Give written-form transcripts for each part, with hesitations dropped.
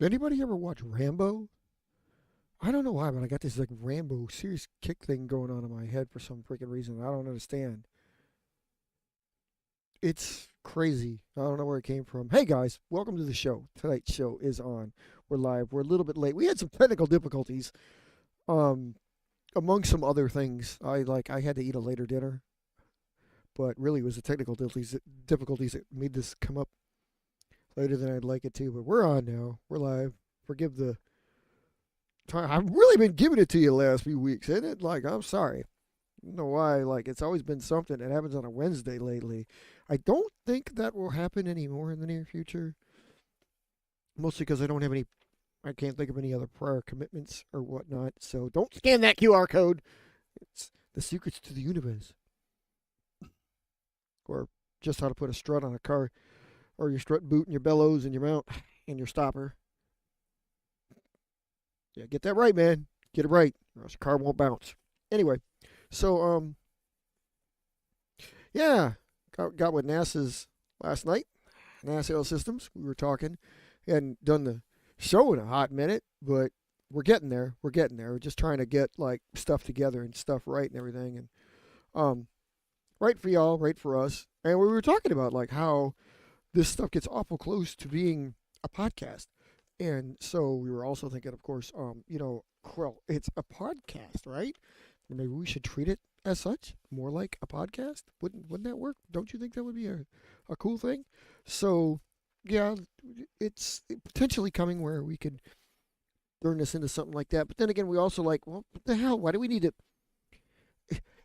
Anybody ever watch Rambo? I don't know why, but I got this like Rambo serious kick thing going on in my head for some freaking reason. I don't understand. It's crazy. I don't know where it came from. Hey guys, welcome to the show. Tonight's show is on. We're live. We're a little bit late. We had some technical difficulties. Um, among some other things, I had to eat a later dinner, but really it was the technical difficulties that made this come up later than I'd like it to. But we're on now. We're live. Forgive the time. I've really been giving it to you the last few weeks, isn't it? Like, I'm sorry. I don't know why. Like, it's always been something that happens on a Wednesday lately. I don't think that will happen anymore in the near future. Mostly because I don't have any. I can't think of any other prior commitments or whatnot. So don't scan that QR code. It's the secrets to the universe, or just how to put a strut on a car, or your strut boot and your bellows and your mount and your stopper. Yeah, get that right, man. Get it right, or else your car won't bounce. Anyway, so yeah, got with NASA's last night. NASA Aero Systems. We were talking, hadn't done the show in a hot minute, but we're getting there. We're getting there. We're just trying to get like stuff together and stuff right and everything, and right for y'all, right for us. And we were talking about like how this stuff gets awful close to being a podcast. And so we were also thinking, of course, well, it's a podcast, right? Maybe we should treat it as such, more like a podcast. Wouldn't that work? Don't you think that would be a cool thing? So yeah, it's potentially coming where we could turn this into something like that. But then again, we also like, well, what the hell? Why do we need to?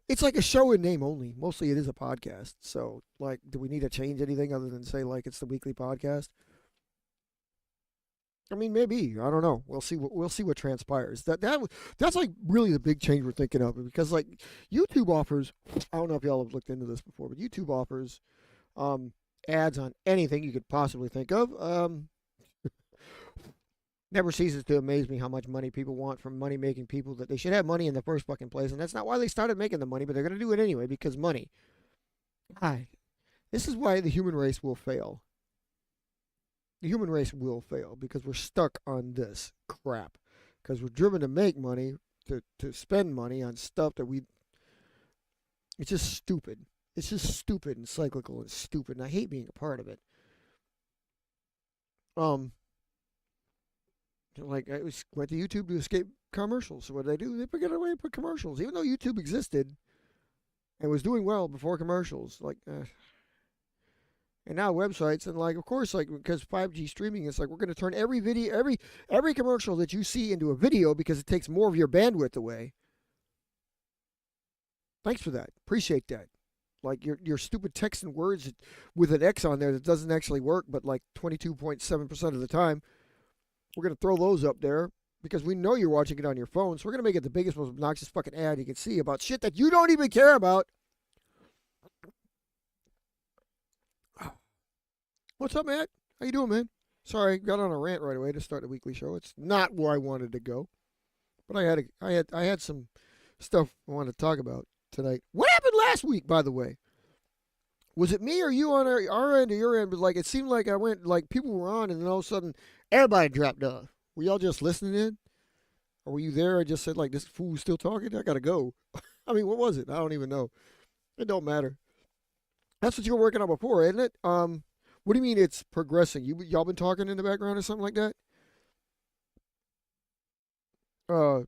It's like a show in name only. Mostly, it is a podcast. So, like, do we need to change anything other than say like it's the weekly podcast? I mean, maybe I don't know. We'll see what transpires. That's like really the big change we're thinking of because like YouTube offers. I don't know if y'all have looked into this before, but YouTube offers um, ads on anything you could possibly think of. Never ceases to amaze me how much money people want from money making people that they should have money in the first fucking place, and that's not why they started making the money, but they're gonna do it anyway because money. Hi, this is why the human race will fail. The human race will fail because we're stuck on this crap. Because we're driven to make money, to spend money on stuff that we. It's just stupid. It's just stupid and cyclical and stupid, and I hate being a part of it. Um, like I went to YouTube to escape commercials. So what did they do? They figured out a way to put commercials, even though YouTube existed and was doing well before commercials. And now websites and like of course like because 5G streaming is like we're going to turn every video every commercial that you see into a video because it takes more of your bandwidth away. Thanks for that. Appreciate that. Like your stupid text and words with an X on there that doesn't actually work, but like 22.7% of the time, we're going to throw those up there because we know you're watching it on your phone. So we're going to make it the biggest, most obnoxious fucking ad you can see about shit that you don't even care about. What's up, Matt? How you doing, man? Sorry, got on a rant right away to start the weekly show. It's not where I wanted to go, but I had some stuff I wanted to talk about tonight. What happened last week, by the way? Was it me or you on our end or your end? But like it seemed like I went like people were on, and then all of a sudden everybody dropped off. Were y'all just listening in, or were you there? I just said like this fool's still talking. I gotta go. I mean, what was it? I don't even know. It don't matter. That's what you were working on before, isn't it? What do you mean it's progressing? Y'all been talking in the background or something like that? Uh,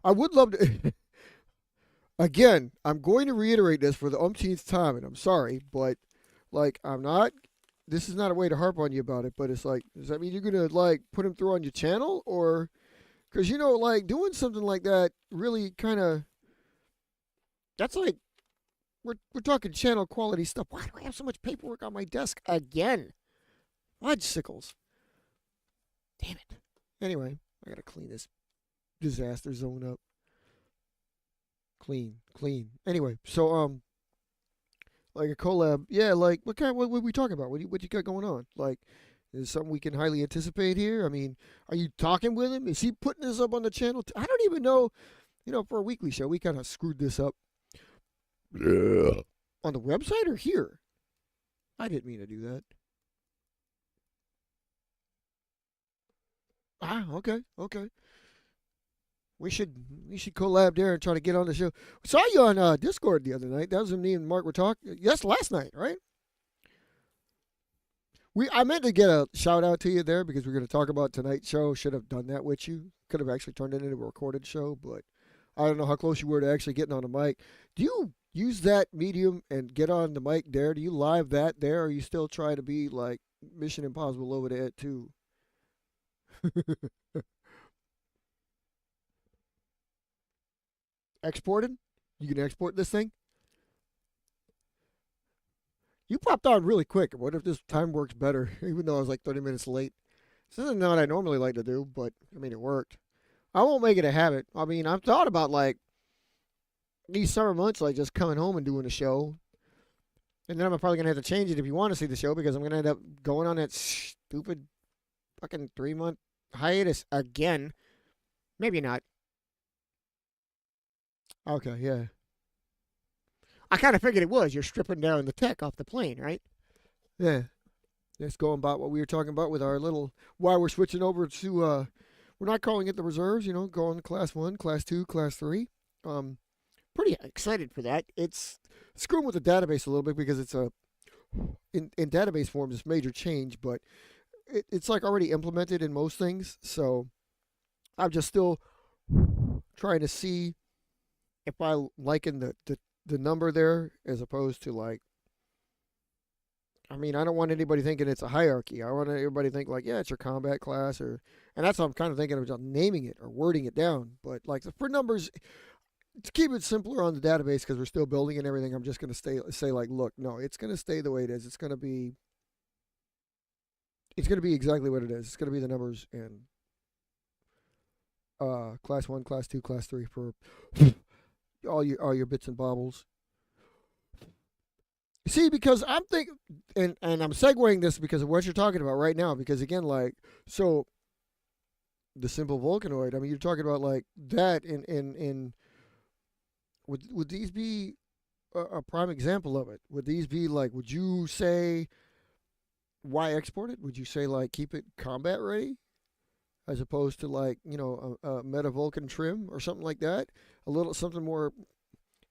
I would love to. Again, I'm going to reiterate this for the umpteenth time, and I'm sorry, but like I'm not. This is not a way to harp on you about it, but it's like, does that mean you're gonna like put him through on your channel, or because like doing something like that really kind of that's like we're talking channel quality stuff. Why do I have so much paperwork on my desk again? Fudge sickles. Damn it. Anyway, I gotta clean this disaster zone up. Clean, clean. Anyway, so like a collab. Yeah, like what are we talking about? What you got going on? Like, is something we can highly anticipate here? I mean, are you talking with him? Is he putting this up on the channel? I don't even know. For a weekly show, we kind of screwed this up. Yeah. On the website or here? I didn't mean to do that. Ah, okay, okay. We should we should collab there and try to get on the show. Saw you on Discord the other night. That was when me and Mark were talking. Yes, last night, right? I meant to get a shout out to you there because we're going to talk about tonight's show. Should have done that with you. Could have actually turned it into a recorded show, but I don't know how close you were to actually getting on the mic. Do you use that medium and get on the mic there? Do you live that there, or you still try to be like Mission Impossible over there too? Exported? You can export this thing? You popped on really quick. What if this time works better, even though I was like 30 minutes late? This isn't what I normally like to do, but I mean, it worked. I won't make it a habit. I mean, I've thought about like these summer months, like just coming home and doing a show. And then I'm probably going to have to change it if you want to see the show because I'm going to end up going on that stupid fucking 3 month hiatus again. Maybe not. Okay, yeah. I kind of figured it was. You're stripping down the tech off the plane, right? Yeah. Let's go about what we were talking about with our little. Why we're switching over to. We're not calling it the reserves. Going to class 1, class 2, class 3. Pretty excited for that. It's screwing with the database a little bit because it's in database form, this major change, but it's like already implemented in most things. So I'm just still trying to see if I liken the number there as opposed to like. I mean, I don't want anybody thinking it's a hierarchy. I want everybody to think like, yeah, it's your combat class, and that's what I'm kind of thinking about naming it or wording it down. But like for numbers, to keep it simpler on the database because we're still building and everything, I'm just going to say like, look, no, it's going to stay the way it is. It's going to be exactly what it is. It's going to be the numbers in class 1, class 2, class 3 for all your bits and bobbles. See, because I'm thinking, and I'm segueing this because of what you're talking about right now. Because again, like, so the simple Vulcanoid. I mean, you're talking about like that in would these be a prime example of it? Would these be like? Would you say why export it? Would you say like keep it combat ready as opposed to like a Meta Vulcan trim or something like that? A little something more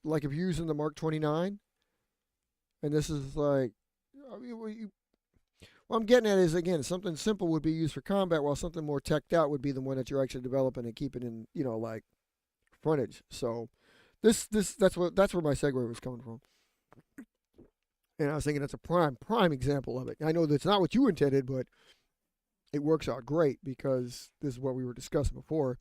like if you're using the Mark 29. And this is like, I mean, what I'm getting at is again, something simple would be used for combat, while something more teched out would be the one that you're actually developing and keeping in, like frontage. So, that's where my segue was coming from, and I was thinking that's a prime example of it. I know that's not what you intended, but it works out great because this is what we were discussing before.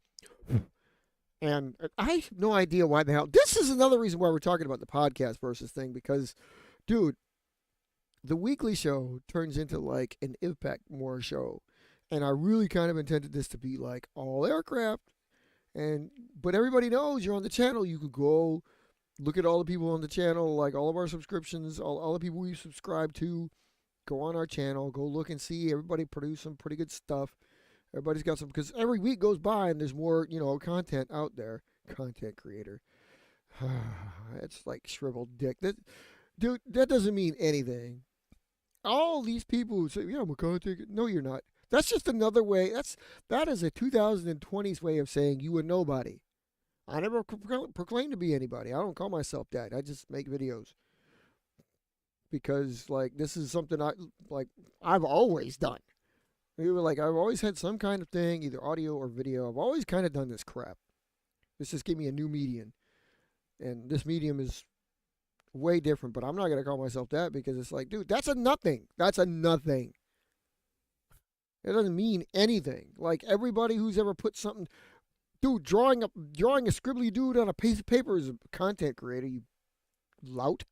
And I have no idea why the hell. This is another reason why we're talking about the podcast versus thing because, dude, the weekly show turns into like an IVPAC more show, and I really kind of intended this to be like all aircraft. But everybody knows you're on the channel. You could go look at all the people on the channel, like all of our subscriptions, all the people we subscribe to. Go on our channel, go look and see. Everybody produce some pretty good stuff. Everybody's got some because every week goes by and there's more, content out there. Content creator. It's like shriveled dick. Dude, that doesn't mean anything. All these people who say, "Yeah, I'm a content," no, you're not. That's just another way. That is a 2020s way of saying you a nobody. I never proclaim to be anybody. I don't call myself that. I just make videos because like this is something I've always done. Like I've always had some kind of thing, either audio or video. I've always kind of done this crap. This just gave me a new medium, and this medium is way different. But I'm not gonna call myself that because it's like, dude, that's a nothing. That's a nothing. It doesn't mean anything. Like everybody who's ever put something, dude, drawing a scribbly dude on a piece of paper is a content creator. You lout.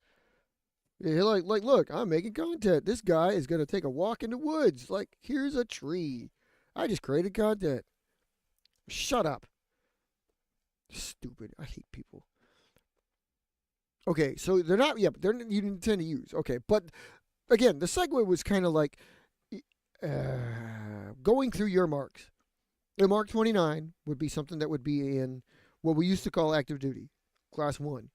You're like, look, I'm making content. This guy is gonna take a walk in the woods. Like, here's a tree. I just created content. Shut up. Stupid. I hate people. Okay, so they're not. Yeah, but you intend to use. Okay, but again, the segue was kind of like going through your marks. The Mark 29 would be something that would be in what we used to call active duty, class 1.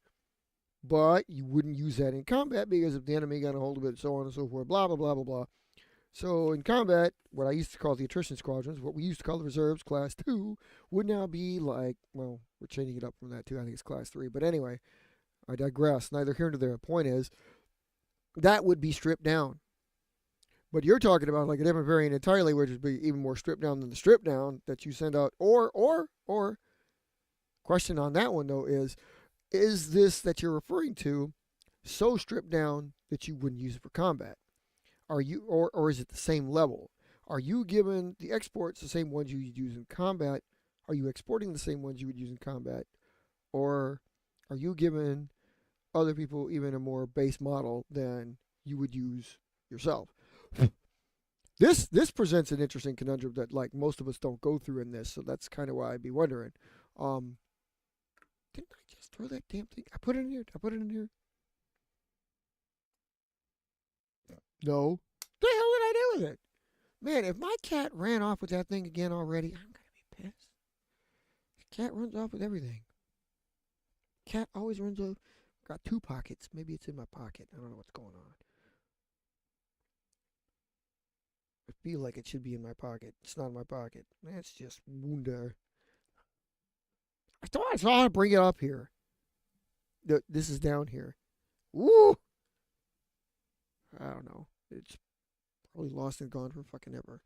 But you wouldn't use that in combat because if the enemy got a hold of it, so on and so forth, blah, blah, blah, blah, blah. So in combat, what I used to call the attrition squadrons, what we used to call the reserves, class 2, would now be like, well, we're changing it up from that too. I think it's class 3. But anyway, I digress. Neither here nor there. The point is, that would be stripped down. But you're talking about like a different variant entirely, which would be even more stripped down than the strip down that you send out. Or, question on that one though is this that you're referring to so stripped down that you wouldn't use it for combat? Are you, or is it the same level? Are you given the exports the same ones you would use in combat? Are you exporting the same ones you would use in combat? Or are you given other people even a more base model than you would use yourself? This presents an interesting conundrum that like most of us don't go through in this, so that's kind of why I'd be wondering. Um, didn't I just throw that damn thing? I put it in here. I put it in here. No. The hell did I do with it? Man, if my cat ran off with that thing again already, I'm gonna be pissed. The cat runs off with everything. Cat always runs off. Got 2 pockets. Maybe it's in my pocket. I don't know what's going on. I feel like it should be in my pocket. It's not in my pocket. That's just wunder. I thought I saw how to bring it up here. This is down here. Woo! I don't know. It's probably lost and gone for fucking ever.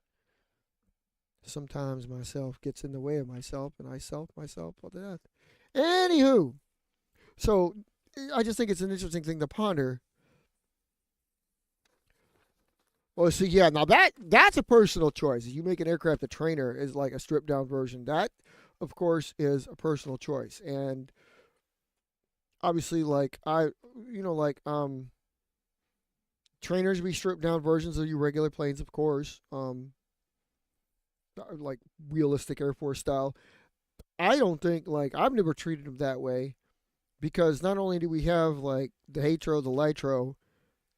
Sometimes myself gets in the way of myself, and I self myself to death. Anywho, so I just think it's an interesting thing to ponder. Well, so yeah, now that's a personal choice. If you make an aircraft a trainer is like a stripped down version. That, of course, is a personal choice, and obviously, like trainers be stripped down versions of your regular planes, of course. Like realistic Air Force style. I don't think like I've never treated them that way, because not only do we have like the Hatro, the Litro,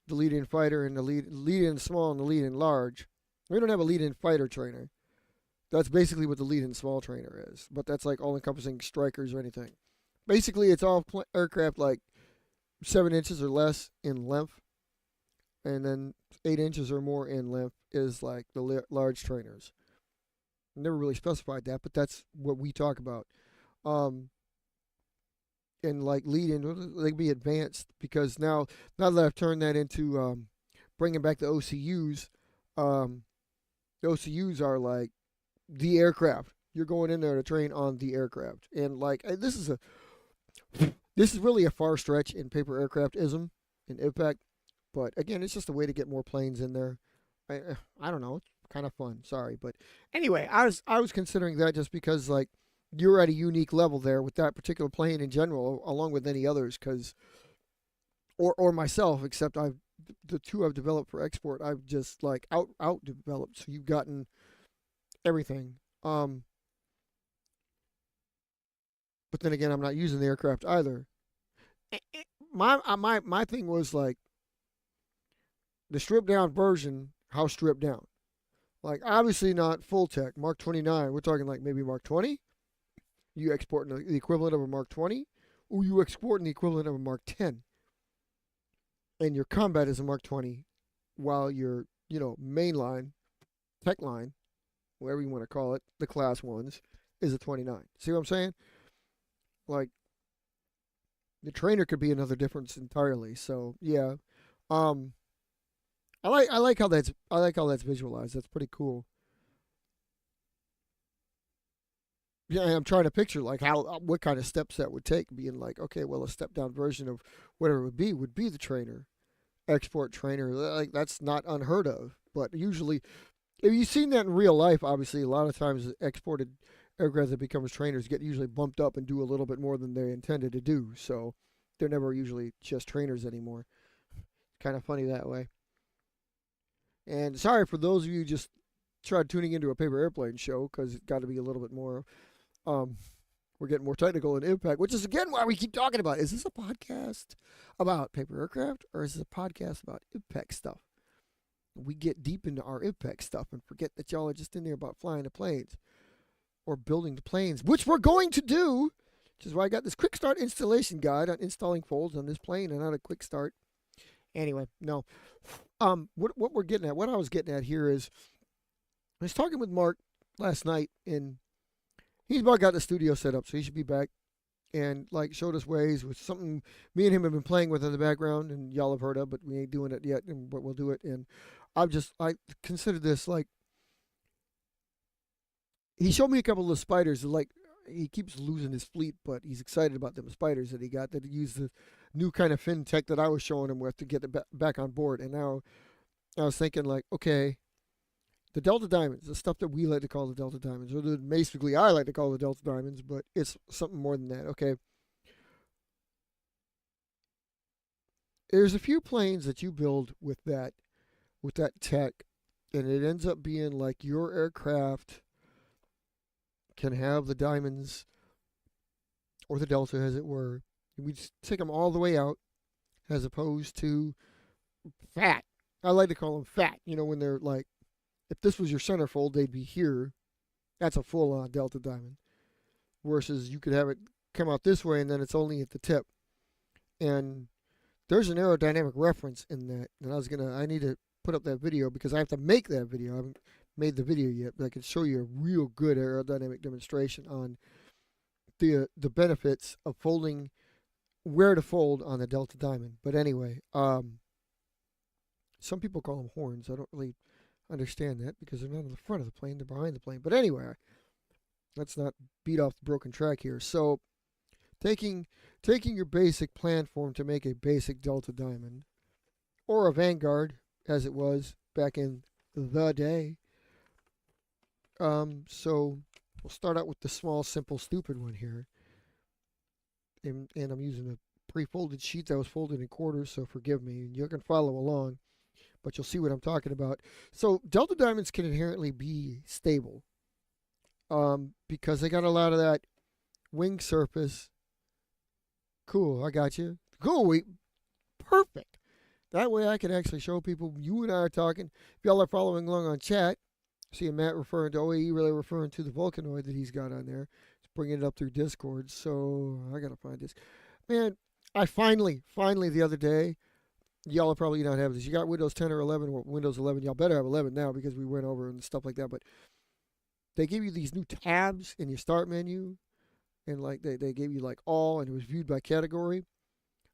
the lead-in fighter, and the lead-in small and the lead-in large. We don't have a lead-in fighter trainer. That's basically what the lead-in small trainer is, but that's like all-encompassing strikers or anything. Basically, it's all aircraft like 7 inches or less in length, and then 8 inches or more in length is like the large trainers. Never really specified that, but that's what we talk about. And like lead-in, they can be advanced, because now that I've turned that into bringing back the OCUs, the OCUs are like the aircraft. You're going in there to train on the aircraft, and like this is really a far stretch in paper aircraftism in IVPAC, but again, it's just a way to get more planes in there. I don't know, it's kind of fun. Sorry, but anyway, I was considering that just because like you're at a unique level there with that particular plane in general, along with any others, because or myself, except the 2 I've developed for export, I've just like out developed. So you've gotten everything. But then again, I'm not using the aircraft either. My thing was like the stripped down version. How stripped down? Like obviously not full tech Mark 29. We're talking like maybe Mark 20. You exporting the equivalent of a Mark 20, or you exporting the equivalent of a Mark 10. And your combat is a Mark 20, while your, mainline, tech line, whatever you want to call it, the class ones, is a 29. See what I'm saying? Like, the trainer could be another difference entirely. So yeah, I like how that's visualized. That's pretty cool. Yeah, I'm trying to picture like what kind of steps that would take, being like, okay, well, a step down version of whatever it would be the trainer, export trainer. Like that's not unheard of. But usually, if you've seen that in real life, obviously a lot of times exported aircraft that becomes trainers get usually bumped up and do a little bit more than they intended to do. So they're never usually just trainers anymore. Kind of funny that way. And sorry for those of you who just tried tuning into a paper airplane show, because it's got to be a little bit more. We're getting more technical in IVPAC, which is again why we keep talking about. Is this a podcast about paper aircraft, or is this a podcast about IVPAC stuff? We get deep into our IVPAC stuff and forget that y'all are just in there about flying the planes or building the planes, which we're going to do. Which is why I got this quick start installation guide on installing folds on this plane and how to quick start. Anyway, no. What we're getting at, what I was getting at here is, I was talking with Mark last night, and he's about got the studio set up, so he should be back and like showed us ways with something me and him have been playing with in the background, and y'all have heard of, but we ain't doing it yet, and but we'll do it. And I consider this like he showed me a couple of spiders. Like he keeps losing his fleet, but he's excited about them spiders that he got that he used the new kind of fin tech that I was showing him with to get it back on board. And now I was thinking like, okay, the Delta Diamonds, the stuff that we like to call the Delta Diamonds, or basically I like to call the Delta Diamonds, but it's something more than that. Okay, there's a few planes that you build with that tech, and it ends up being like your aircraft can have the diamonds or the Delta, as it were. We just take them all the way out, as opposed to fat. I like to call them fat. You know, when they're like, if this was your centerfold, they'd be here. That's a full-on Delta Diamond. Versus you could have it come out this way, and then it's only at the tip. And there's an aerodynamic reference in that. And I need to put up that video because I have to make that video. I haven't made the video yet, but I can show you a real good aerodynamic demonstration on the benefits of folding, where to fold on the Delta Diamond. But anyway, some people call them horns. I don't really understand that because they're not on the front of the plane; they're behind the plane. But anyway, let's not beat off the broken track here. So, taking your basic plan form to make a basic Delta Diamond, or a Vanguard, as it was back in the day. So we'll start out with the small, simple, stupid one here. And I'm using a pre-folded sheet that was folded in quarters, so forgive me. You can follow along, but you'll see what I'm talking about. So Delta Diamonds can inherently be stable because they got a lot of that wing surface. Cool, I got you. Cool, perfect. That way I can actually show people you and I are talking. If y'all are following along on chat, see Matt referring to OAE, really referring to the Vulcanoid that he's got on there. He's bringing it up through Discord. So I got to find this. Man, I finally, the other day, y'all probably not have this. You got Windows 10 or 11, or Windows 11. Y'all better have 11 now because we went over and stuff like that. But they give you these new tabs in your start menu. And like they gave you like all, and it was viewed by category.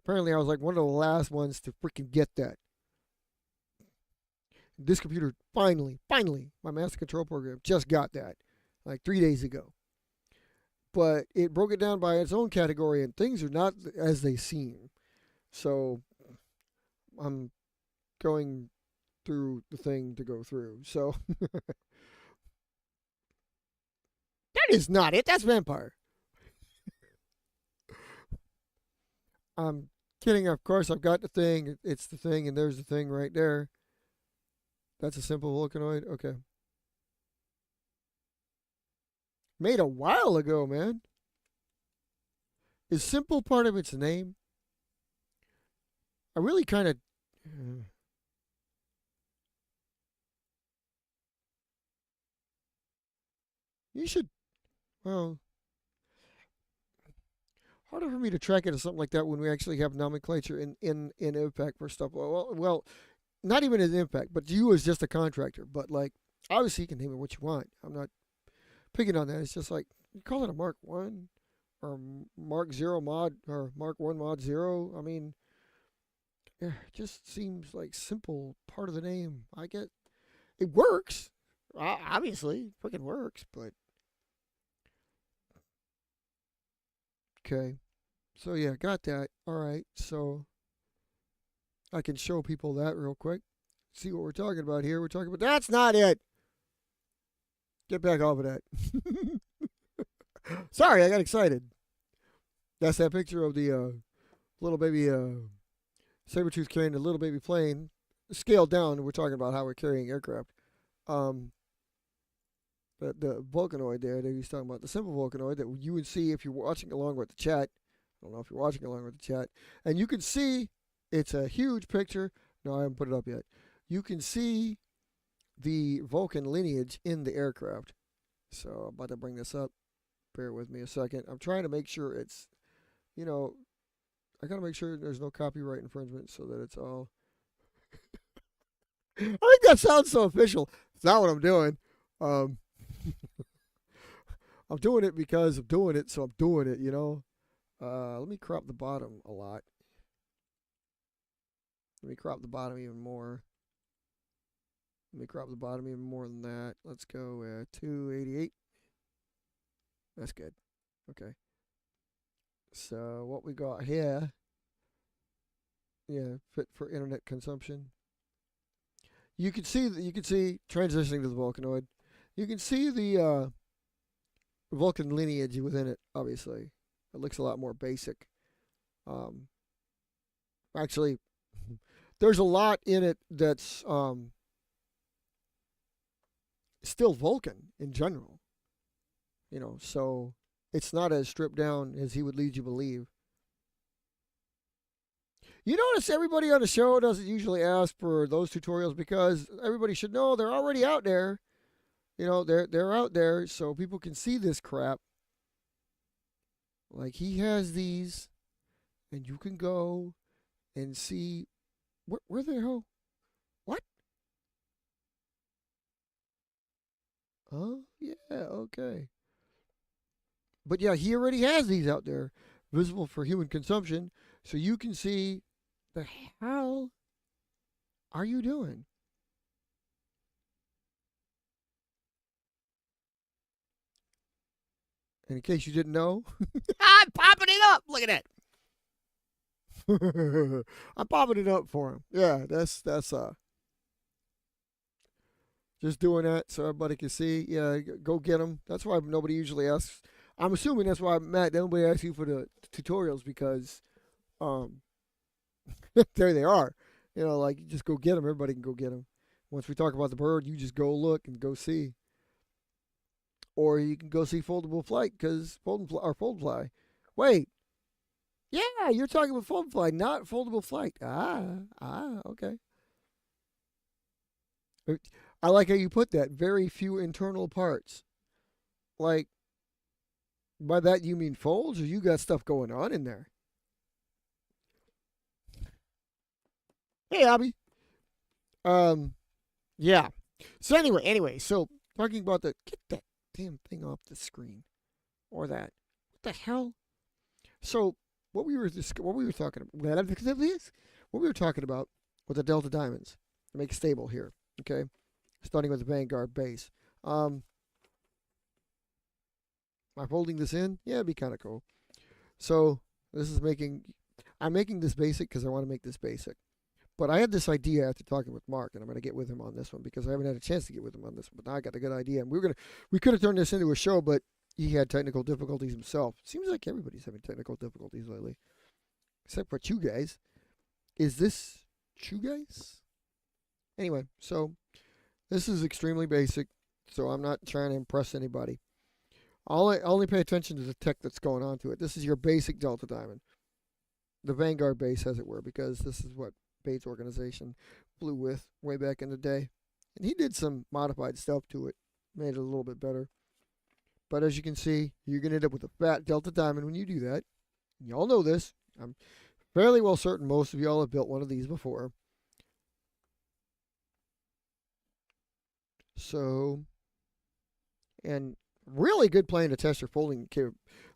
Apparently, I was like one of the last ones to freaking get that. This computer finally, my master control program just got that like 3 days ago. But it broke it down by its own category, and things are not as they seem. So I'm going through the thing to go through. So that is not it. That's Vampire. I'm kidding. Of course, I've got the thing. It's the thing, and there's the thing right there. That's a simple Vulcanoid. Okay. Made a while ago, man. Is simple part of its name? I really kind of. You should. Well, harder for me to track into something like that when we actually have nomenclature in IVPAC for stuff. Well, not even in IVPAC, but you as just a contractor. But like, obviously, you can name it what you want. I'm not picking on that. It's just like you call it a Mark 1 or Mark 0 mod or Mark 1 mod 0. I mean, it just seems like simple part of the name. I get it works. Obviously, freaking works, but okay. So yeah, got that. All right. So I can show people that real quick. See what we're talking about here. We're talking about that's not it. Get back off of that. Sorry, I got excited. That's that picture of the little baby saber-tooth carrying the little baby plane, scaled down. We're talking about how we're carrying aircraft. The Vulcanoid there that he's talking about, the simple Vulcanoid that you would see if you're watching along with the chat. I don't know if you're watching along with the chat. And you can see it's a huge picture. No, I haven't put it up yet. You can see the Vulcan lineage in the aircraft. So I'm about to bring this up. Bear with me a second. I'm trying to make sure it's, I got to make sure there's no copyright infringement so that it's all I think that sounds so official. It's not what I'm doing. Um, I'm doing it because I'm doing it, so I'm doing it, you know? Let me crop the bottom a lot. Let me crop the bottom even more. Let me crop the bottom even more than that. Let's go 288. That's good. Okay. So what we got here, yeah, fit for internet consumption. You can see transitioning to the Vulcanoid. You can see the Vulcan lineage within it. Obviously, it looks a lot more basic. Um, actually, there's a lot in it that's still Vulcan in general. You know, so it's not as stripped down as he would lead you believe. You notice everybody on the show doesn't usually ask for those tutorials because everybody should know they're already out there. You know, they're out there so people can see this crap. Like he has these, and you can go and see where the hell? What? Oh yeah, okay. But yeah, he already has these out there, visible for human consumption, so you can see the hell are you doing? And in case you didn't know, I'm popping it up. Look at that. I'm popping it up for him. Yeah, that's just doing that so everybody can see. Yeah, go get them. That's why nobody usually asks. I'm assuming that's why Matt nobody asks you for the tutorials because um there they are. You know, like you just go get them. Everybody can go get them. Once we talk about the bird, you just go look and go see. Or you can go see foldable flight because fold fly. Wait, yeah, you're talking about fold fly, not foldable flight. Okay. I like how you put that. Very few internal parts. Like by that you mean folds, or you got stuff going on in there? Hey, Abby. Um, yeah. So anyway, so talking about the get that damn thing off the screen, or that. What the hell? So what we were talking about what we were talking about with the Delta Diamonds to make stable here. Okay, starting with the Vanguard base. Am I folding this in? Yeah, it'd be kind of cool. So this is I'm making this basic because I want to make this basic. But I had this idea after talking with Mark, and I'm going to get with him on this one because I haven't had a chance to get with him on this. But now I got a good idea, and we could have turned this into a show, but he had technical difficulties himself. Seems like everybody's having technical difficulties lately, except for you guys. Is this you guys? Anyway, so this is extremely basic, so I'm not trying to impress anybody. I only pay attention to the tech that's going on to it. This is your basic Delta Diamond, the Vanguard base, as it were, because this is what Bates' organization flew with way back in the day. And he did some modified stuff to it, made it a little bit better. But as you can see, you're going to end up with a fat Delta Diamond when you do that. Y'all know this. I'm fairly well certain most of y'all have built one of these before. So, and really good plan to test your folding,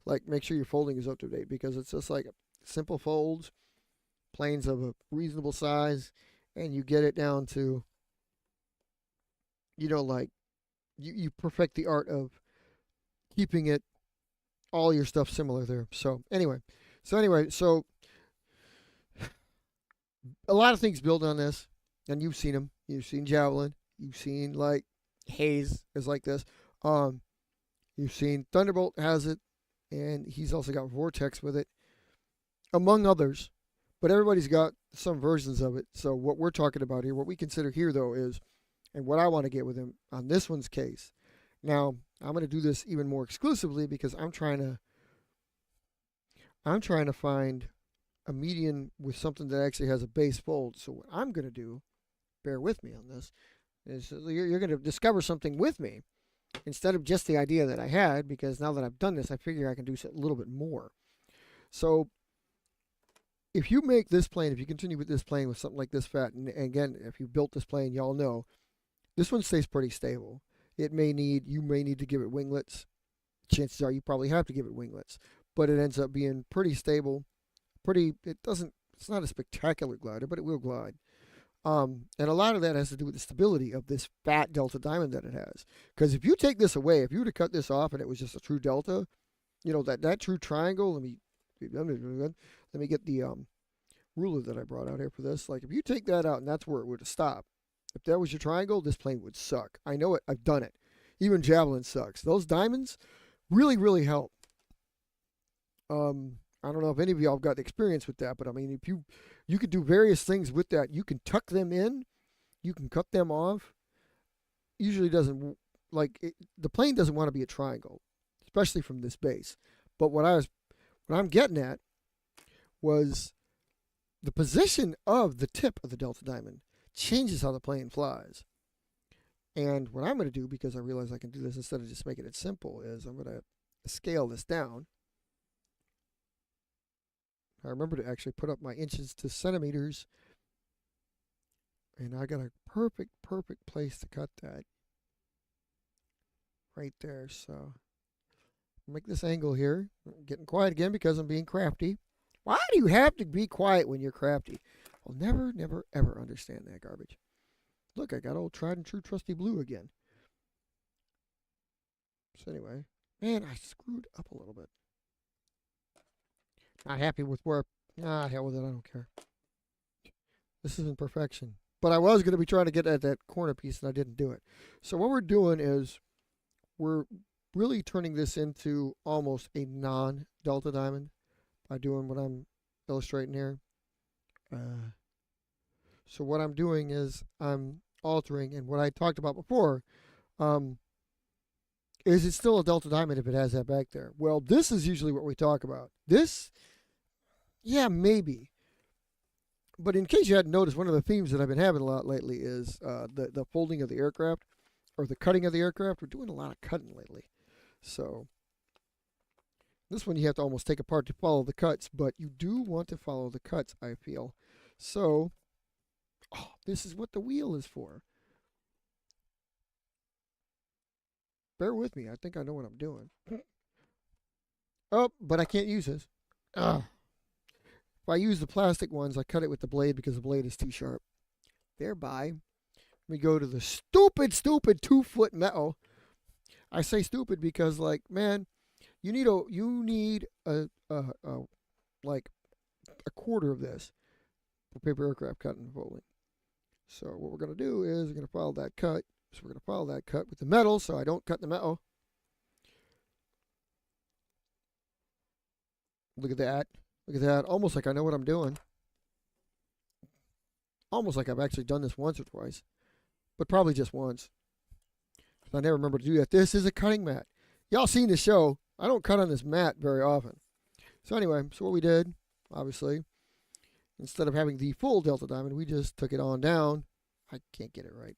like make sure your folding is up to date because it's just like simple folds, planes of a reasonable size, and you get it down to, like you perfect the art of keeping it all your stuff similar there. So anyway, so a lot of things build on this, and you've seen them. You've seen Javelin. You've seen like Hayes is like this. You've seen Thunderbolt has it, and he's also got Vortex with it, among others. But everybody's got some versions of it. So what we're talking about here, what we consider here though is, and what I want to get with him on this one's case. Now I'm going to do this even more exclusively because I'm trying to find a median with something that actually has a base fold. So what I'm going to do, bear with me on this, is you're going to discover something with me instead of just the idea that I had, because now that I've done this, I figure I can do a little bit more. So if you make this plane, if you continue with this plane with something like this fat, and again, if you built this plane, y'all know this one stays pretty stable. You may need to give it winglets. Chances are you probably have to give it winglets, but it ends up being pretty stable. It's not a spectacular glider, but it will glide. And a lot of that has to do with the stability of this fat Delta Diamond that it has. Because if you take this away, if you were to cut this off and it was just a true Delta, that true triangle. Let me get the ruler that I brought out here for this. Like if you take that out and that's where it would have stopped. If that was your triangle, this plane would suck. I know it. I've done it. Even Javelin sucks. Those diamonds really, really help. I don't know if any of y'all have got experience with that, but I mean, if you could do various things with that. You can tuck them in, you can cut them off. Usually doesn't the plane doesn't want to be a triangle, especially from this base. But what I'm getting at was the position of the tip of the Delta Diamond changes how the plane flies. And what I'm going to do, because I realize I can do this instead of just making it simple, is I'm going to scale this down. I remember to actually put up my inches to centimeters. And I got a perfect place to cut that. Right there. So make this angle here. I'm getting quiet again because I'm being crafty. Why do you have to be quiet when you're crafty? I'll never, ever understand that garbage. Look, I got old tried and true trusty blue again. So anyway, man, I screwed up a little bit. Not happy with where. Hell with it. I don't care. This isn't perfection. But I was going to be trying to get at that corner piece, and I didn't do it. So what we're doing is we're really turning this into almost a non-Delta Diamond by doing what I'm illustrating here. So what I'm doing is I'm altering, and what I talked about before, is it still a Delta Diamond if it has that back there? Well, this is usually what we talk about. This, yeah, maybe. But in case you hadn't noticed, one of the themes that I've been having a lot lately is the folding of the aircraft, or the cutting of the aircraft. We're doing a lot of cutting lately. So this one you have to almost take apart to follow the cuts, but you do want to follow the cuts, I feel. So, this is what the wheel is for. Bear with me. I think I know what I'm doing. Oh, but I can't use this. If I use the plastic ones, I cut it with the blade because the blade is too sharp. Thereby, we go to the stupid 2-foot metal. I say stupid because, like, man, you need a quarter of this for paper aircraft cutting and folding. So what we're going to do is we're going to follow that cut. So we're going to follow that cut with the metal so I don't cut the metal. Look at that. Look at that. Almost like I know what I'm doing. Almost like I've actually done this once or twice. But probably just once. I never remember to do that. This is a cutting mat. Y'all seen the show. I don't cut on this mat very often. So anyway, so what we did, obviously, instead of having the full Delta Diamond, we just took it on down. I can't get it right.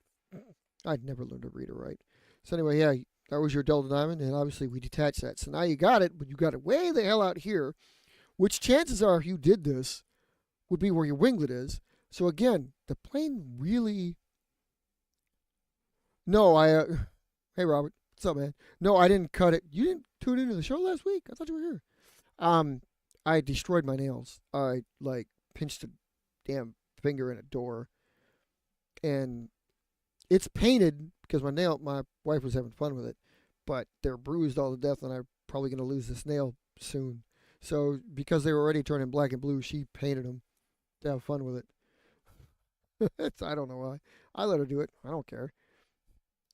I'd never learned to read or write. So anyway, yeah, that was your Delta Diamond, and obviously we detached that. So now you got it, but you got it way the hell out here, which chances are if you did this would be where your winglet is. So again, the plane really... No, hey, Robert. What's up, man? No, I didn't cut it. You didn't tune into the show last week? I thought you were here. I destroyed my nails. I, pinched a damn finger in a door. And it's painted because my wife was having fun with it. But they're bruised all to death, and I'm probably going to lose this nail soon. So, because they were already turning black and blue, she painted them to have fun with it. I don't know why. I let her do it. I don't care.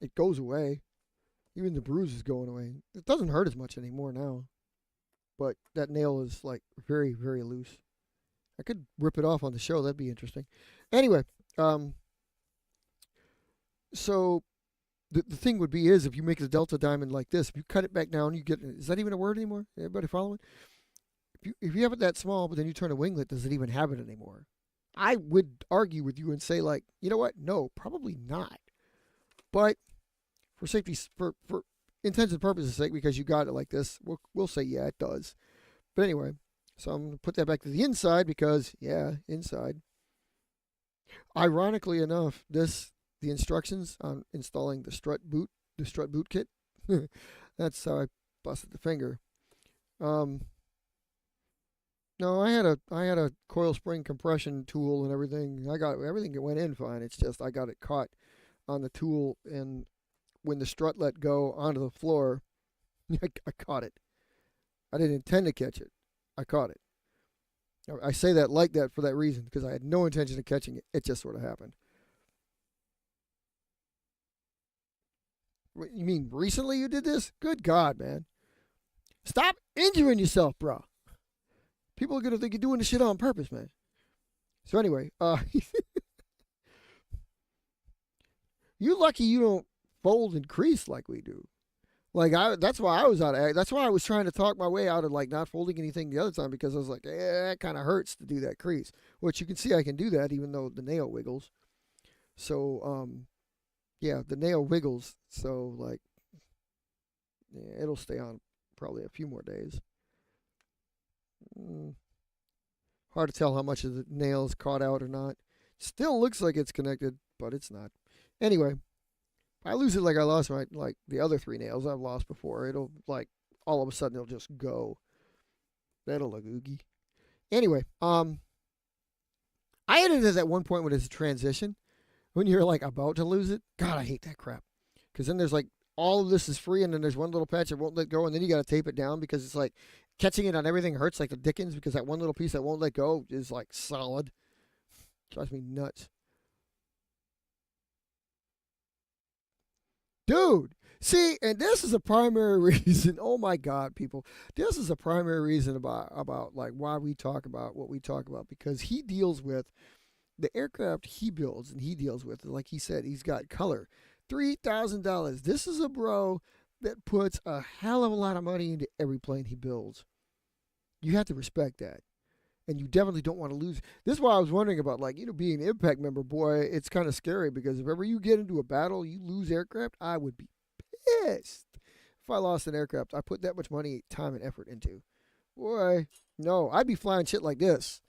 It goes away. Even the bruise is going away. It doesn't hurt as much anymore now. But that nail is very, very loose. I could rip it off on the show. That'd be interesting. Anyway, so the thing would be is if you make the Delta Diamond like this, if you cut it back down, you get, is that even a word anymore? Everybody following? If you have it that small, but then you turn a winglet, does it even have it anymore? I would argue with you and say you know what? No, probably not. But for safety, for intents and purposes sake, because you got it like this, we'll say yeah, it does. But anyway, So I'm going to put that back to the inside because, yeah, inside. Ironically enough, the instructions on installing the strut boot kit, that's how I busted the finger. Um, no, I had a coil spring compression tool and everything. I got everything that went in fine. It's just I got it caught on the tool, and when the strut let go onto the floor, I caught it. I didn't intend to catch it. I caught it. I say that like that for that reason because I had no intention of catching it. It just sort of happened. What, you mean recently you did this? Good God, man. Stop injuring yourself, bro. People are going to think you're doing this shit on purpose, man. So anyway, you're lucky you don't fold and crease like we do. Like that's why I was out of. That's why I was trying to talk my way out of like not folding anything the other time because I was like, it kind of hurts to do that crease. Which you can see I can do that even though the nail wiggles. So yeah, the nail wiggles. So like, yeah, it'll stay on probably a few more days. Hard to tell how much of the nail is caught out or not. Still looks like it's connected, but it's not. Anyway, I lose it like I lost my like the other 3 nails I've lost before. It'll like all of a sudden it'll just go. That'll look oogie. Anyway, I edited at one point when it's a transition. When you're like about to lose it, God, I hate that crap. Because then there's like all of this is free, and then there's one little patch that won't let go, and then you got to tape it down because it's like catching it on everything hurts like the dickens because that one little piece that won't let go is like solid. Drives me nuts. Dude, see, and this is a primary reason. Oh my God, people, this is a primary reason about like why we talk about what we talk about because he deals with the aircraft he builds and he deals with. Like he said, he's got color, $3,000. This is a bro that puts a hell of a lot of money into every plane he builds. You have to respect that. And you definitely don't want to lose. This is why I was wondering about, like, being an IVPAC member, boy, it's kind of scary because if ever you get into a battle, you lose aircraft, I would be pissed. If I lost an aircraft, I put that much money, time, and effort into. Boy, no, I'd be flying shit like this.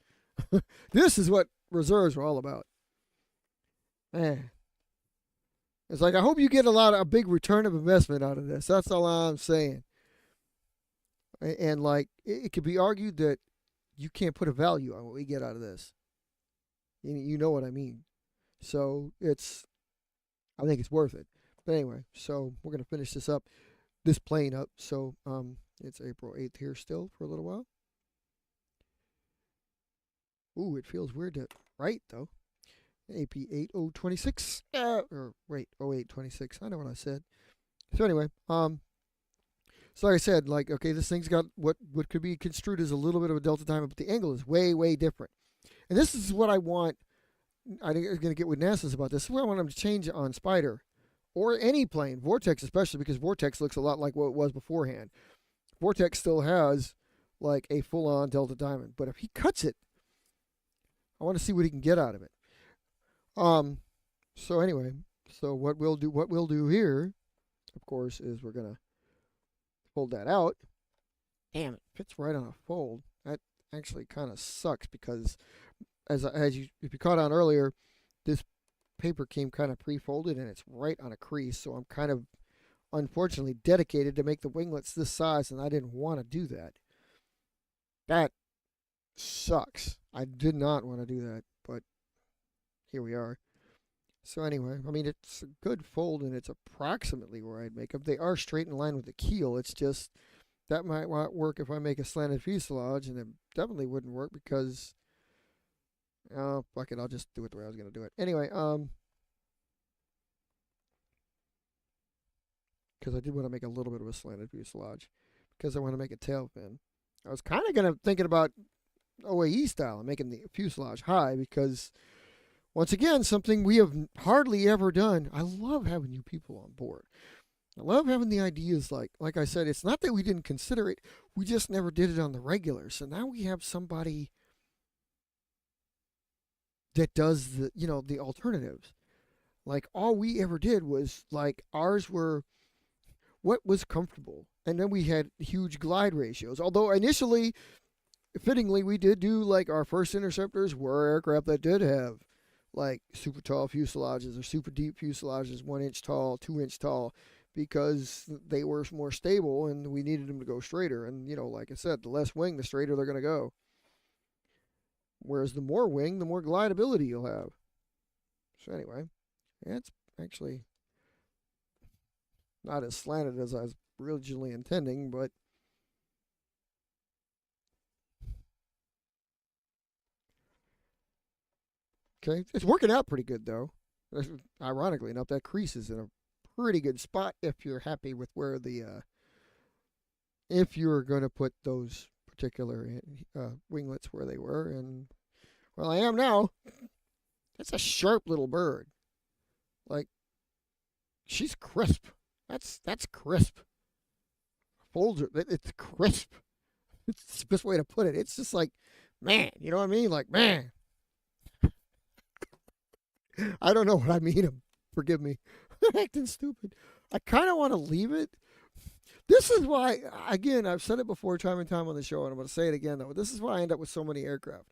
This is what reserves are all about. Man. It's like, I hope you get a big return of investment out of this. That's all I'm saying. And like, it could be argued that you can't put a value on what we get out of this. You know what I mean. So I think it's worth it. But anyway, so we're going to finish this plane up. So it's April 8th here still for a little while. Ooh, it feels weird to write though. AP 8026. Or wait, 0826. I know what I said. So anyway, so like I said, like, okay, this thing's got what could be construed as a little bit of a delta time, but the angle is way, way different. And this is what I want. I'm going to get with NASA's about this. This is what I want them to change on Spider or any plane, Vortex especially, because Vortex looks a lot like what it was beforehand. Vortex still has like a full-on delta diamond, but if he cuts it, I want to see what he can get out of it. So anyway, so what we'll do here, of course, is we're going to fold that out. Damn, it fits right on a fold. That actually kind of sucks because if you caught on earlier, this paper came kind of pre-folded and it's right on a crease, so I'm kind of unfortunately dedicated to make the winglets this size, and I didn't want to do that. That sucks. I did not want to do that, but here we are. So anyway, I mean, it's a good fold, and it's approximately where I'd make them. They are straight in line with the keel. It's just that might not work if I make a slanted fuselage, and it definitely wouldn't work because, oh, fuck it, I'll just do it the way I was going to do it. Anyway, because I did want to make a little bit of a slanted fuselage because I want to make a tail fin. I was kind of thinking about OAE style and making the fuselage high because, once again, something we have hardly ever done. I love having you people on board. I love having the ideas. Like I said, it's not that we didn't consider it. We just never did it on the regular. So now we have somebody that does the alternatives. Like, all we ever did was, like, ours were what was comfortable. And then we had huge glide ratios. Although initially fittingly, we did do like our first interceptors were aircraft that did have like super tall fuselages or super deep fuselages, 1 inch tall, 2 inch tall, because they were more stable and we needed them to go straighter. And like I said, the less wing, the straighter they're going to go. Whereas the more wing, the more glideability you'll have. So anyway, yeah, it's actually not as slanted as I was originally intending, but okay, it's working out pretty good though. Ironically enough, that crease is in a pretty good spot if you're happy with where the if you're going to put those particular winglets where they were. And well, I am now. That's a sharp little bird. Like, she's crisp. That's crisp. Folds her. It's crisp. It's the best way to put it. It's just like, man, you know what I mean? Like, man. I don't know what I mean. Forgive me. Acting stupid. I kind of want to leave it. This is why, again, I've said it before time and time on the show, and I'm going to say it again, though. This is why I end up with so many aircraft.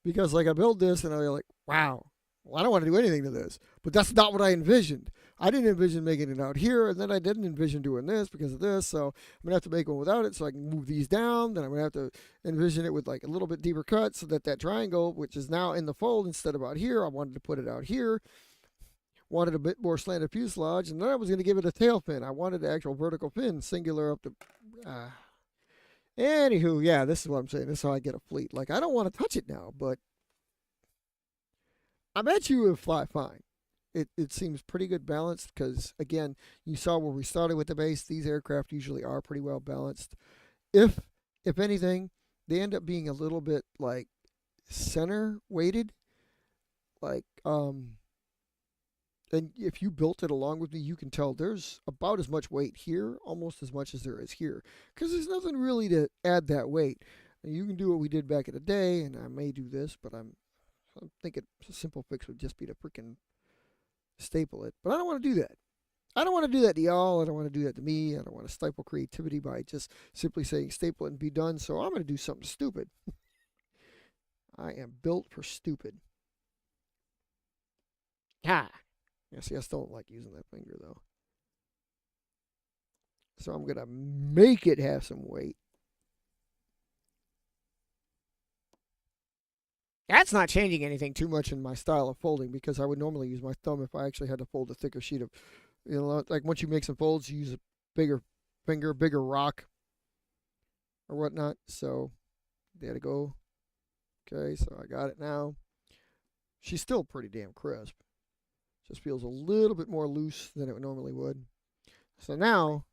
Because, like, I build this, and I'm like, wow, well, I don't want to do anything to this. But that's not what I envisioned. I didn't envision making it out here, and then I didn't envision doing this because of this. So I'm going to have to make one without it so I can move these down. Then I'm going to have to envision it with, like, a little bit deeper cut so that triangle, which is now in the fold instead of out here, I wanted to put it out here. Wanted a bit more slanted fuselage, and then I was going to give it a tail fin. I wanted the actual vertical fin, singular up to. Anywho, yeah, this is what I'm saying. This is how I get a fleet. Like, I don't want to touch it now, but I bet you it would fly fine. It seems pretty good balanced because, again, you saw where we started with the base. These aircraft usually are pretty well balanced. If anything, they end up being a little bit like center weighted, like and if you built it along with me, you can tell there's about as much weight here, almost as much as there is here, because there's nothing really to add that weight. And you can do what we did back in the day, and I may do this, but I'm thinking a simple fix would just be to freaking staple it. But I don't want to do that. I don't want to do that to y'all. I don't want to do that to me. I don't want to stifle creativity by just simply saying staple it and be done. So I'm going to do something stupid. I am built for stupid. Ha! Yeah, see, I still don't like using that finger, though. So I'm going to make it have some weight. That's not changing anything too much in my style of folding because I would normally use my thumb if I actually had to fold a thicker sheet of, like once you make some folds, you use a bigger finger, bigger rock or whatnot. So there to go. Okay, so I got it now. She's still pretty damn crisp. Just feels a little bit more loose than it normally would. So now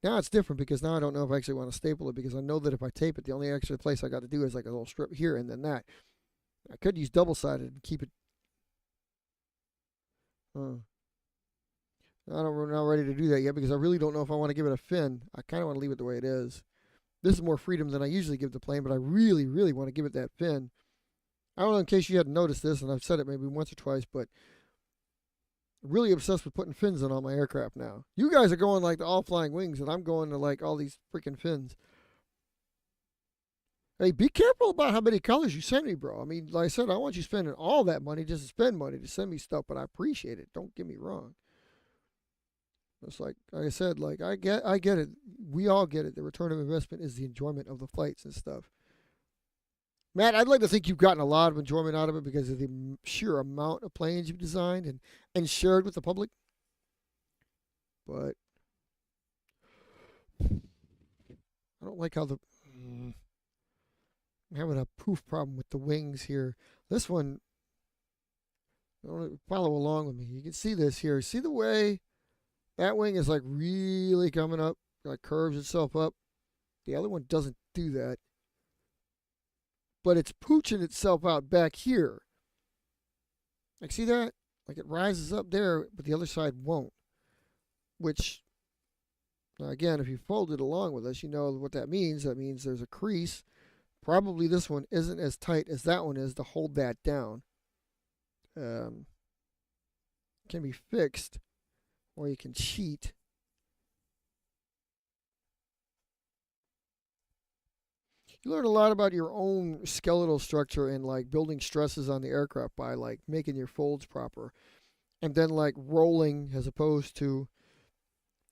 it's different because now I don't know if I actually want to staple it because I know that if I tape it, the only extra place I got to do is like a little strip here and then that. I could use double-sided and keep it. I'm not ready to do that yet because I really don't know if I want to give it a fin. I kind of want to leave it the way it is. This is more freedom than I usually give the plane, but I really, really want to give it that fin. I don't know in case you hadn't noticed this, and I've said it maybe once or twice, but really obsessed with putting fins on all my aircraft now. You guys are going like the all flying wings, and I'm going to like all these freaking fins. Hey, be careful about how many colors you send me, bro. I mean, like I said, I want you spending all that money just to spend money to send me stuff, but I appreciate it. Don't get me wrong. It's like I said, like I get it. We all get it. The return of investment is the enjoyment of the flights and stuff. Matt, I'd like to think you've gotten a lot of enjoyment out of it because of the sheer amount of planes you've designed and shared with the public. But I don't like how I'm having a poof problem with the wings here. This one, follow along with me. You can see this here. See the way that wing is like really coming up, like curves itself up. The other one doesn't do that. But it's pooching itself out back here. Like, see that? Like, it rises up there, but the other side won't. Which, again, if you fold it along with us, you know what that means. That means there's a crease. Probably this one isn't as tight as that one is to hold that down. Can be fixed, or you can cheat. You learn a lot about your own skeletal structure and like building stresses on the aircraft by like making your folds proper, and then like rolling as opposed to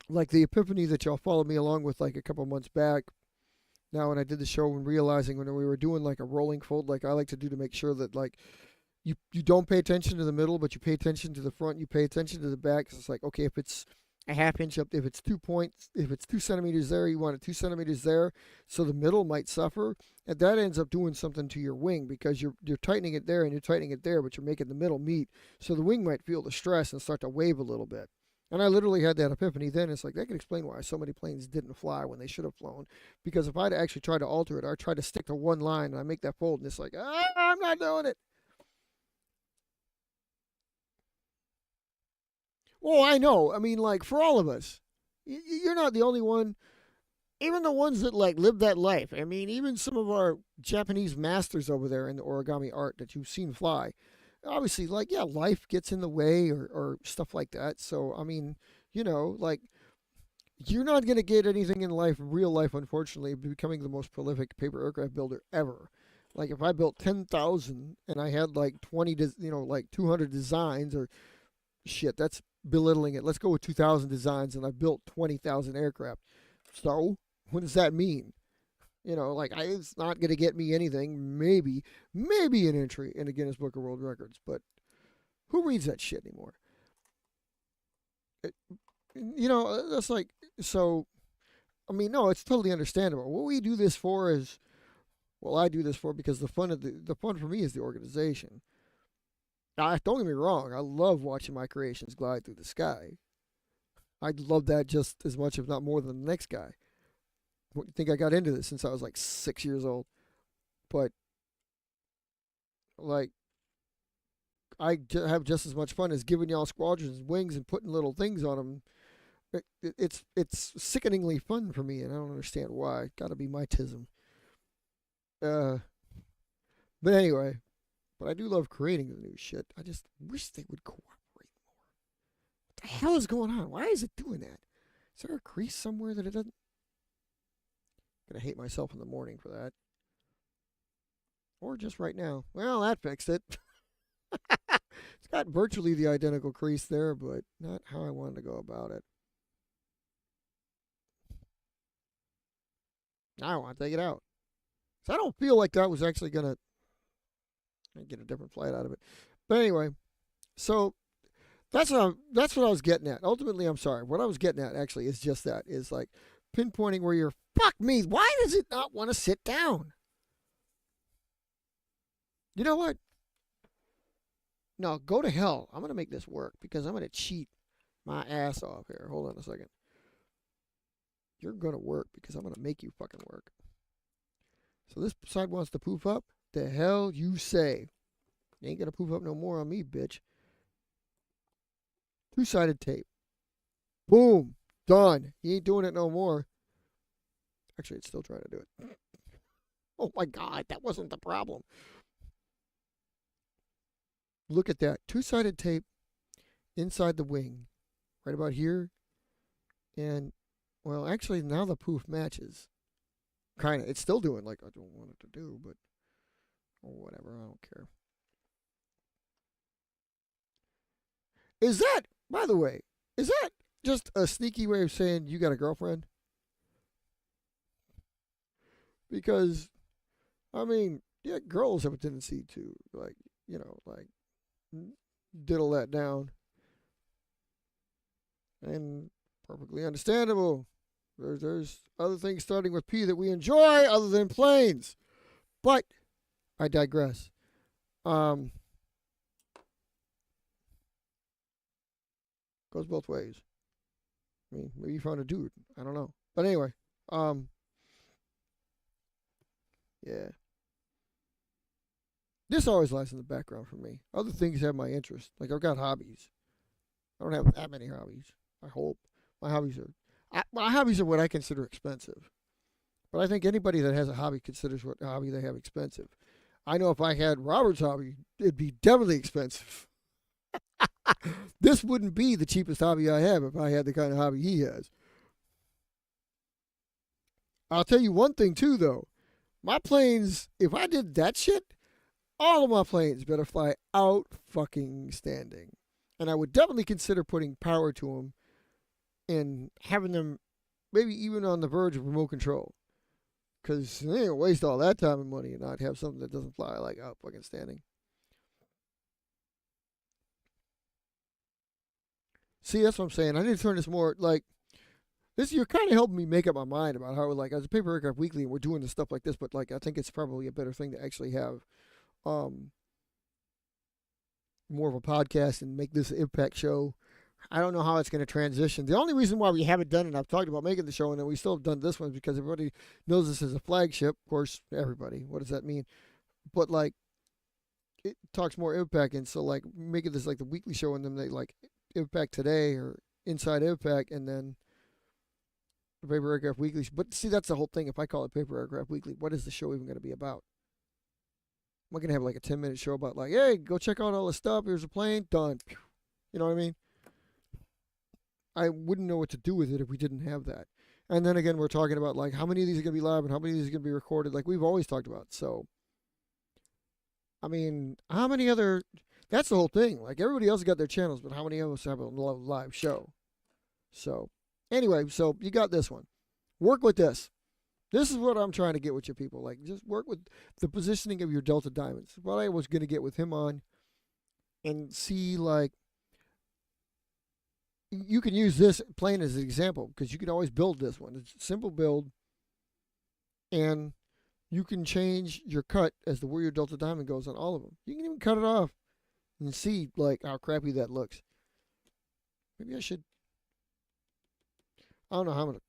like the epiphany that y'all followed me along with like a couple months back. Now when I did the show and realizing when we were doing like a rolling fold like I like to do to make sure that like you don't pay attention to the middle, but you pay attention to the front, you pay attention to the back. 'Cause it's like, okay, if it's a half inch up, if it's 2 points, if it's 2 centimeters there, you want it 2 centimeters there, so the middle might suffer, and that ends up doing something to your wing because you're tightening it there and you're tightening it there, but you're making the middle meet, so the wing might feel the stress and start to wave a little bit. And I literally had that epiphany then. It's like that could explain why so many planes didn't fly when they should have flown. Because if I'd actually tried to alter it, or I tried to stick to one line and I make that fold, and it's like, I'm not doing it. Well, I know. I mean, like for all of us, you're not the only one. Even the ones that like live that life. I mean, even some of our Japanese masters over there in the origami art that you've seen fly. Obviously, like yeah, life gets in the way or stuff like that. So I mean, like you're not gonna get anything in life, real life, unfortunately, becoming the most prolific paper aircraft builder ever. Like if I built 10,000 and I had like 20, like 200 designs or shit, that's belittling it. Let's go with 2,000 designs, and I've built 20,000 aircraft. So, what does that mean? Like it's not going to get me anything. Maybe an entry in the Guinness Book of World Records, but who reads that shit anymore? It, that's like so. I mean, no, it's totally understandable. What we do this for is, well, I do this for because the fun for me is the organization. Now, don't get me wrong. I love watching my creations glide through the sky. I love that just as much, if not more, than the next guy. What do you think I got into this since I was like 6 years old? But like, have just as much fun as giving y'all squadrons wings and putting little things on them. It's sickeningly fun for me, and I don't understand why. Got to be my tism. Uh, but anyway, but I do love creating the new shit. I just wish they would cooperate more. What the hell is going on? Why is it doing that? Is there a crease somewhere that it doesn't? I'm gonna hate myself in the morning for that. Or just right now. Well, that fixed it. It's got virtually the identical crease there, but not how I wanted to go about it. Now I want to take it out. So I don't feel like that was actually going to get a different flight out of it. But anyway, so that's what I was getting at. Ultimately, I'm sorry. What I was getting at actually is just that, is like pinpointing where you're, fuck me, why does it not want to sit down? You know what? No, go to hell. I'm going to make this work because I'm going to cheat my ass off here. Hold on a second. You're going to work because I'm going to make you fucking work. So this side wants to poof up? The hell you say? You ain't going to poof up no more on me, bitch. Two-sided tape. Boom. Done. You ain't doing it no more. Actually, it's still trying to do it. Oh my God, that wasn't the problem. Look at that. Two-sided tape inside the wing. Right about here. And, well, actually, now the poof matches. Kind of. It's still doing like I don't want it to do, but or whatever. I don't care. Is that, by the way, is that just a sneaky way of saying you got a girlfriend? Because, I mean, yeah, girls have a tendency to, like, diddle that down. And perfectly understandable. There's other things starting with P that we enjoy other than planes. But I digress. Goes both ways. I mean, maybe you found a dude. I don't know. But anyway, yeah. This always lies in the background for me. Other things have my interest. Like I've got hobbies. I don't have that many hobbies. I hope. My hobbies are what I consider expensive. But I think anybody that has a hobby considers what hobby they have expensive. I know if I had Robert's hobby, it'd be definitely expensive. This wouldn't be the cheapest hobby I have if I had the kind of hobby he has. I'll tell you one thing too, though. My planes, if I did that shit, all of my planes better fly out fucking standing. And I would definitely consider putting power to them and having them maybe even on the verge of remote control. Because they ain't waste all that time and money and not have something that doesn't fly like out fucking standing. See, that's what I'm saying. I need to turn this more like this. You're kind of helping me make up my mind about how, like, as a paper aircraft weekly, and we're doing this stuff like this. But like, I think it's probably a better thing to actually have um, more of a podcast and make this an impact show. I don't know how it's going to transition. The only reason why we haven't done it, I've talked about making the show, and then we still have done this one, is because everybody knows this as a flagship. Of course, everybody. What does that mean? But like, it talks more impact, and so like making this like the weekly show, and then they like impact today or inside impact, and then the paper aircraft weekly. But see, that's the whole thing. If I call it paper aircraft weekly, what is the show even going to be about? Am I going to have like a 10-minute show about like, hey, go check out all this stuff. Here's a plane, done. You know what I mean? I wouldn't know what to do with it if we didn't have that. And then again, we're talking about like how many of these are going to be live and how many of these are going to be recorded, like we've always talked about. So, I mean, how many other? That's the whole thing. Like everybody else has got their channels, but how many of us have a live show? So, anyway, so you got this one. Work with this. This is what I'm trying to get with you people. Like, just work with the positioning of your Delta Diamonds. What I was going to get with him on, and see like you can use this plane as an example because you can always build this one. It's a simple build, and you can change your cut as to where your Delta Diamond goes on all of them. You can even cut it off and see like how crappy that looks. Maybe I should. I don't know how I'm gonna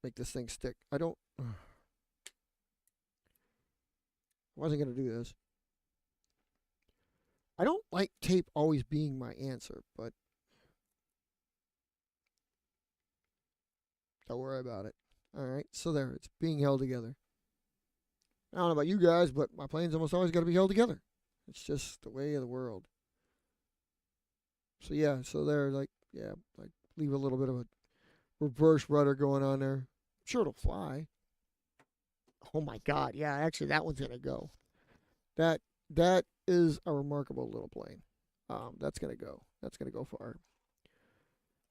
make this thing stick. I don't. I wasn't gonna do this. I don't like tape always being my answer, but don't worry about it. All right, so there, it's being held together. I don't know about you guys, but my plane's almost always got to be held together. It's just the way of the world. So yeah, so there, like, yeah, like leave a little bit of a reverse rudder going on there. I'm sure it'll fly. Oh my God, yeah, actually that one's gonna go. That that is a remarkable little plane. That's gonna go. That's gonna go far.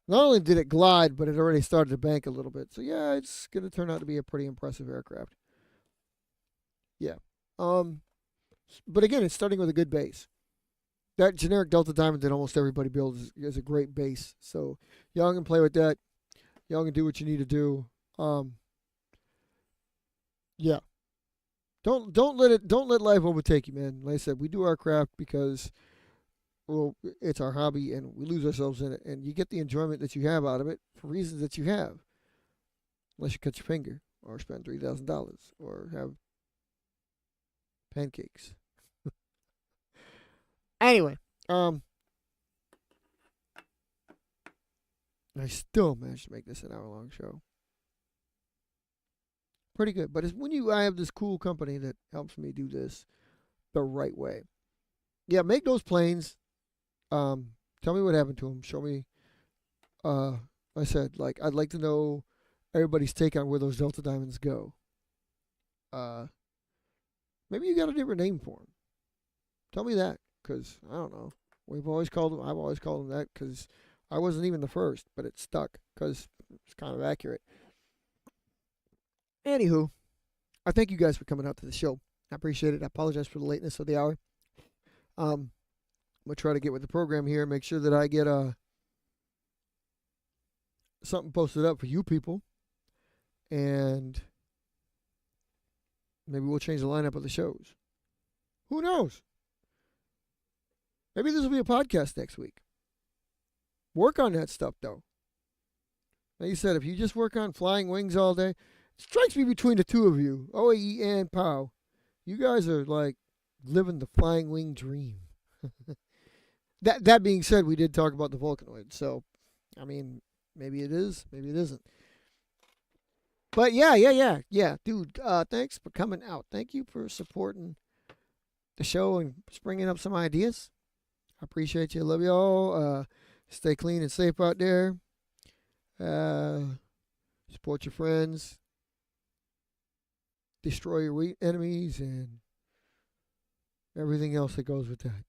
Not only did it glide, but it already started to bank a little bit. So yeah, it's gonna turn out to be a pretty impressive aircraft. Yeah. Um, but again, it's starting with a good base. That generic Delta Diamond that almost everybody builds is a great base. So y'all can play with that. Y'all can do what you need to do. Yeah. Don't let life overtake you, man. Like I said, we do our craft because well, it's our hobby and we lose ourselves in it, and you get the enjoyment that you have out of it for reasons that you have. Unless you cut your finger or spend $3,000 or have pancakes. Anyway, I still managed to make this an hour-long show. Pretty good, but it's when I have this cool company that helps me do this the right way. Yeah, make those planes. Tell me what happened to them. Show me. I said like I'd like to know everybody's take on where those Delta Diamonds go. Uh, Maybe you got a different name for them. Tell me that, because I don't know. I've always called them that because I wasn't even the first, but it stuck because it's kind of accurate. Anywho, I thank you guys for coming out to the show. I appreciate it. I apologize for the lateness of the hour. I'm gonna try to get with the program here, make sure that I get something posted up for you people, and maybe we'll change the lineup of the shows. Who knows? Maybe this will be a podcast next week. Work on that stuff, though. Like you said, if you just work on flying wings all day, it strikes me between the two of you, OAE and POW, you guys are like living the flying wing dream. That being said, we did talk about the Vulcanoid, so I mean, maybe it is, maybe it isn't. But yeah, dude. Thanks for coming out. Thank you for supporting the show and springing up some ideas. I appreciate you. Love y'all. Stay clean and safe out there. Support your friends. destroy your enemies and everything else that goes with that.